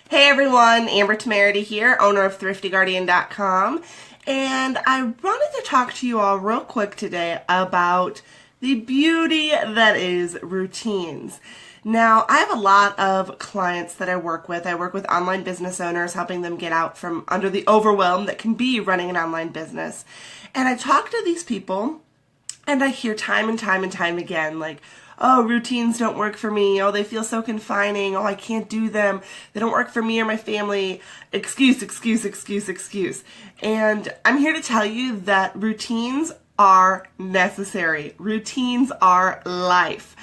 Hey everyone, Amber Temerity here, owner of ThriftyGuardian.com, and I wanted to talk to you all real quick today about the beauty that is routines. Now, I have a lot of clients that I work with. I work with online business owners, helping them get out from under the overwhelm that can be running an online business. And I talk to these people, and I hear time and time and time again, like, oh, routines don't work for me. Oh, they feel so confining. Oh, I can't do them. They don't work for me or my family. Excuse. And I'm here to tell you that routines are necessary. Routines are life.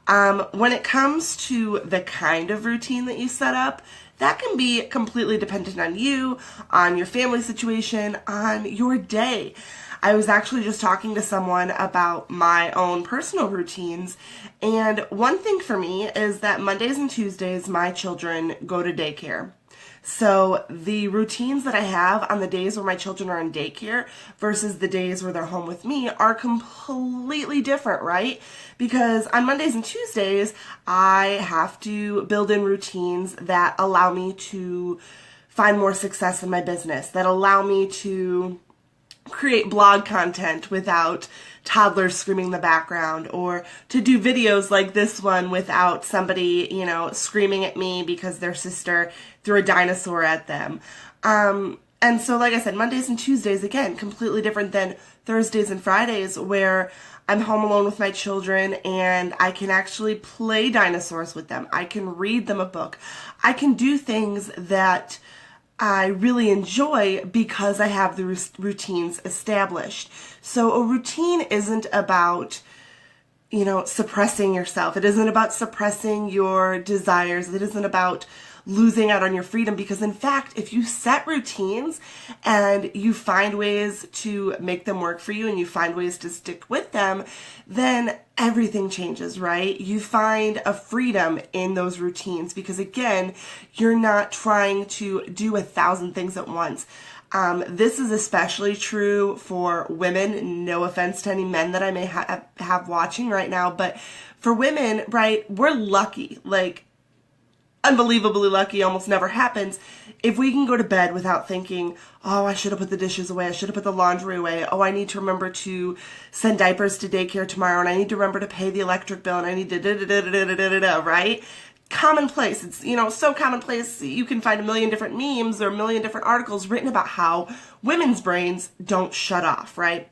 When it comes to the kind of routine that you set up, that can be completely dependent on you, on your family situation, on your day. I was actually just talking to someone about my own personal routines, and one thing for me is that Mondays and Tuesdays my children go to daycare. So the routines that I have on the days where my children are in daycare versus the days where they're home with me are completely different, right? Because on Mondays and Tuesdays, I have to build in routines that allow me to find more success in my business, that allow me to create blog content without toddlers screaming in the background, or to do videos like this one without somebody, screaming at me because their sister threw a dinosaur at them. And so, like I said, Mondays and Tuesdays, again, completely different than Thursdays and Fridays, where I'm home alone with my children and I can actually play dinosaurs with them. I can read them a book. I can do things that I really enjoy because I have the routines established. So a routine isn't about, suppressing yourself. It isn't about suppressing your desires. It isn't about losing out on your freedom, because in fact, if you set routines and you find ways to make them work for you and you find ways to stick with them, then everything changes, right? You find a freedom in those routines because, again, you're not trying to do 1,000 things at once. This is especially true for women. No offense to any men that I may have watching right now, but for women, right, we're lucky, like unbelievably lucky, almost never happens, if we can go to bed without thinking, oh, I should have put the dishes away, I should have put the laundry away, oh, I need to remember to send diapers to daycare tomorrow, and I need to remember to pay the electric bill, and I need to da-da-da-da-da-da-da-da, right? Commonplace. It's, so commonplace, you can find a million different memes or a million different articles written about how women's brains don't shut off, right?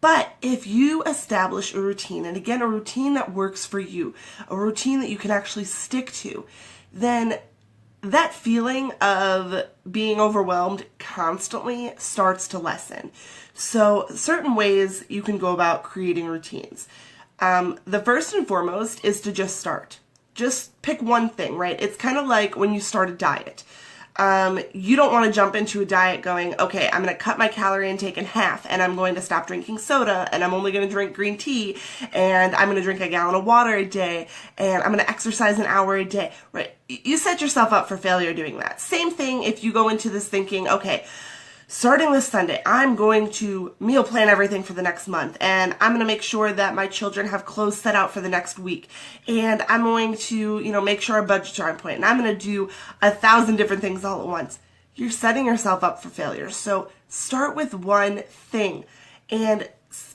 But if you establish a routine, and again, a routine that works for you, a routine that you can actually stick to, then that feeling of being overwhelmed constantly starts to lessen. So certain ways you can go about creating routines. The first and foremost is to just start. Just pick one thing, right? It's kind of like when you start a diet. You don't want to jump into a diet going, okay, I'm going to cut my calorie intake in half, and I'm going to stop drinking soda, and I'm only going to drink green tea, and I'm going to drink a gallon of water a day, and I'm going to exercise an hour a day, right? You set yourself up for failure doing that. Same thing if you go into this thinking, okay, starting this Sunday, I'm going to meal plan everything for the next month, and I'm going to make sure that my children have clothes set out for the next week, and I'm going to, make sure our budgets are on point, and I'm going to do 1,000 different things all at once. You're setting yourself up for failure. So start with one thing and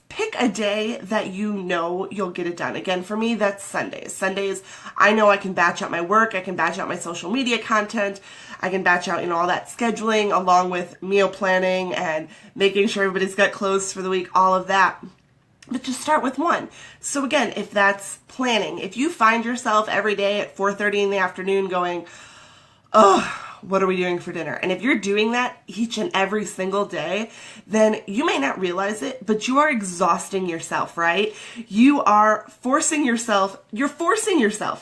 pick a day that you'll get it done. Again, for me, that's Sundays. Sundays, I know I can batch out my work, I can batch out my social media content, I can batch out, all that scheduling along with meal planning and making sure everybody's got clothes for the week, all of that. But just start with one. So again, if that's planning, if you find yourself every day at 4:30 in the afternoon going, oh, what are we doing for dinner? And if you're doing that each and every single day, then you may not realize it, but you are exhausting yourself, right? You're forcing yourself,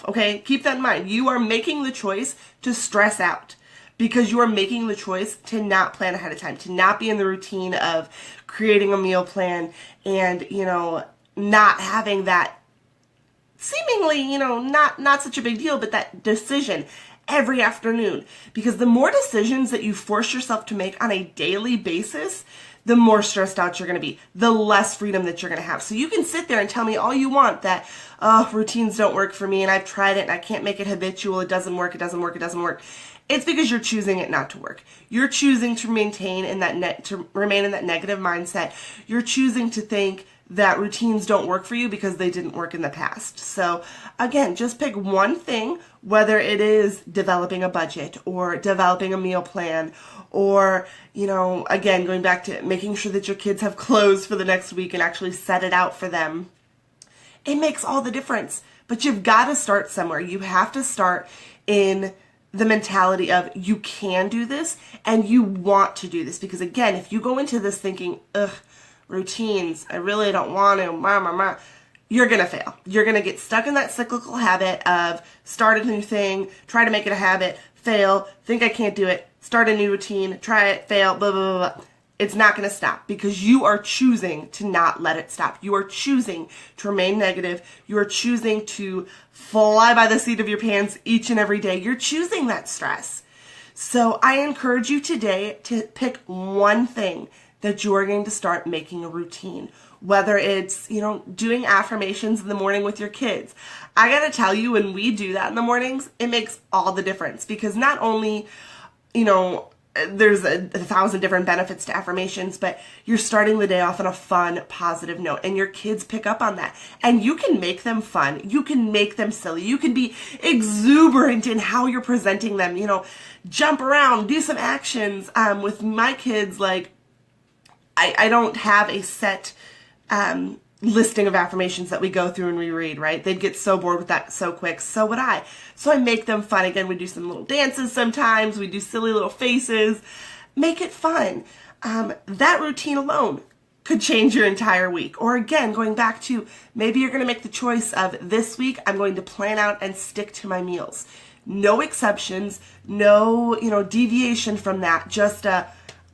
okay? Keep that in mind. You are making the choice to stress out because you are making the choice to not plan ahead of time, to not be in the routine of creating a meal plan and, not having that seemingly, not such a big deal, but that decision every afternoon. Because the more decisions that you force yourself to make on a daily basis, the more stressed out you're going to be, the less freedom that you're going to have. So you can sit there and tell me all you want that, oh, routines don't work for me and I've tried it and I can't make it habitual. It doesn't work. It doesn't work. It doesn't work. It's because you're choosing it not to work. You're choosing to maintain in that to remain in that negative mindset. You're choosing to think that routines don't work for you because they didn't work in the past. So again, just pick one thing, whether it is developing a budget or developing a meal plan or, again, going back to making sure that your kids have clothes for the next week and actually set it out for them. It makes all the difference. But you've got to start somewhere. You have to start in the mentality of you can do this and you want to do this. Because again, if you go into this thinking, ugh, routines, I really don't want to, you're going to fail. You're going to get stuck in that cyclical habit of start a new thing, try to make it a habit, fail, think I can't do it, start a new routine, try it, fail, blah, blah, blah, blah. It's not going to stop because you are choosing to not let it stop. You are choosing to remain negative. You are choosing to fly by the seat of your pants each and every day. You're choosing that stress. So I encourage you today to pick one thing that you are going to start making a routine. Whether it's, doing affirmations in the morning with your kids. I got to tell you, when we do that in the mornings, it makes all the difference because not only, there's a thousand different benefits to affirmations, but you're starting the day off on a fun, positive note, and your kids pick up on that. And you can make them fun. You can make them silly. You can be exuberant in how you're presenting them, jump around, do some actions. With my kids, I don't have a set listing of affirmations that we go through and we read, right? They'd get so bored with that so quick. So would I. So I make them fun. Again, we do some little dances sometimes. We do silly little faces. Make it fun. That routine alone could change your entire week. Or again, going back to maybe you're going to make the choice of this week, I'm going to plan out and stick to my meals. No exceptions, no, deviation from that. Just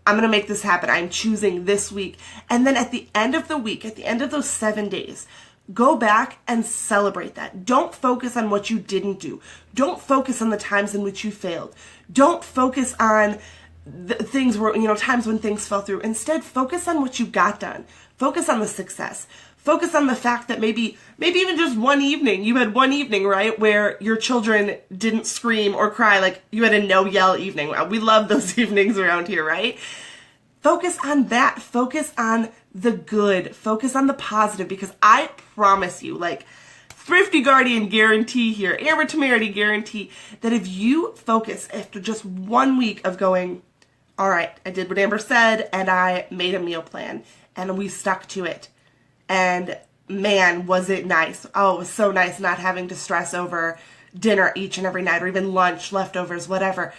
I'm going to make this happen. I'm choosing this week. And then at the end of the week, at the end of those 7 days, go back and celebrate that. Don't focus on what you didn't do. Don't focus on the times in which you failed. Don't focus on the things where, times when things fell through. Instead, focus on what you got done. Focus on the success. Focus on the fact that maybe even just one evening, you had one evening, right, where your children didn't scream or cry, like you had a no-yell evening. We love those evenings around here, right? Focus on that. Focus on the good. Focus on the positive, because I promise you, Thrifty Guardian guarantee here, Amber Temerity guarantee, that if you focus after just 1 week of going, all right, I did what Amber said, and I made a meal plan, and we stuck to it. And man, was it nice. Oh, it was so nice not having to stress over dinner each and every night or even lunch, leftovers, whatever.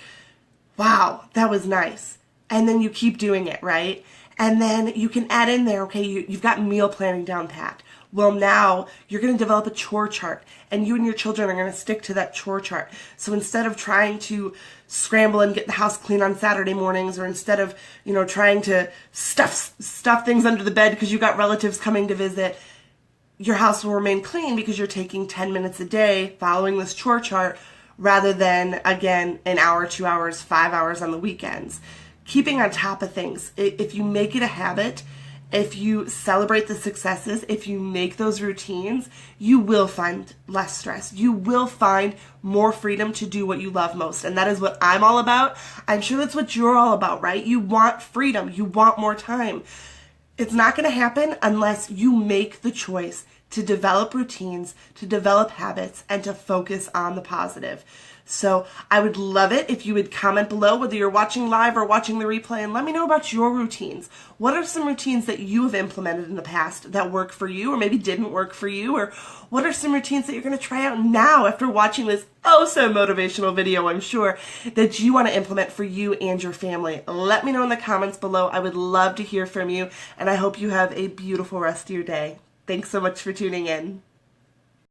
Wow, that was nice. And then you keep doing it, right? And then you can add in there, okay, you've got meal planning down pat. Well, now you're going to develop a chore chart, and you and your children are going to stick to that chore chart. So instead of trying to scramble and get the house clean on Saturday mornings, or instead of, trying to stuff things under the bed because you've got relatives coming to visit, your house will remain clean because you're taking 10 minutes a day following this chore chart rather than, again, an hour, 2 hours, 5 hours on the weekends. Keeping on top of things. If you make it a habit, if you celebrate the successes, if you make those routines, you will find less stress. You will find more freedom to do what you love most. And that is what I'm all about. I'm sure that's what you're all about, right? You want freedom. You want more time. It's not going to happen unless you make the choice to develop routines, to develop habits, and to focus on the positive. So I would love it if you would comment below, whether you're watching live or watching the replay, and let me know about your routines. What are some routines that you have implemented in the past that work for you or maybe didn't work for you? Or what are some routines that you're going to try out now after watching this oh so motivational video, I'm sure, that you want to implement for you and your family? Let me know in the comments below. I would love to hear from you, and I hope you have a beautiful rest of your day. Thanks so much for tuning in.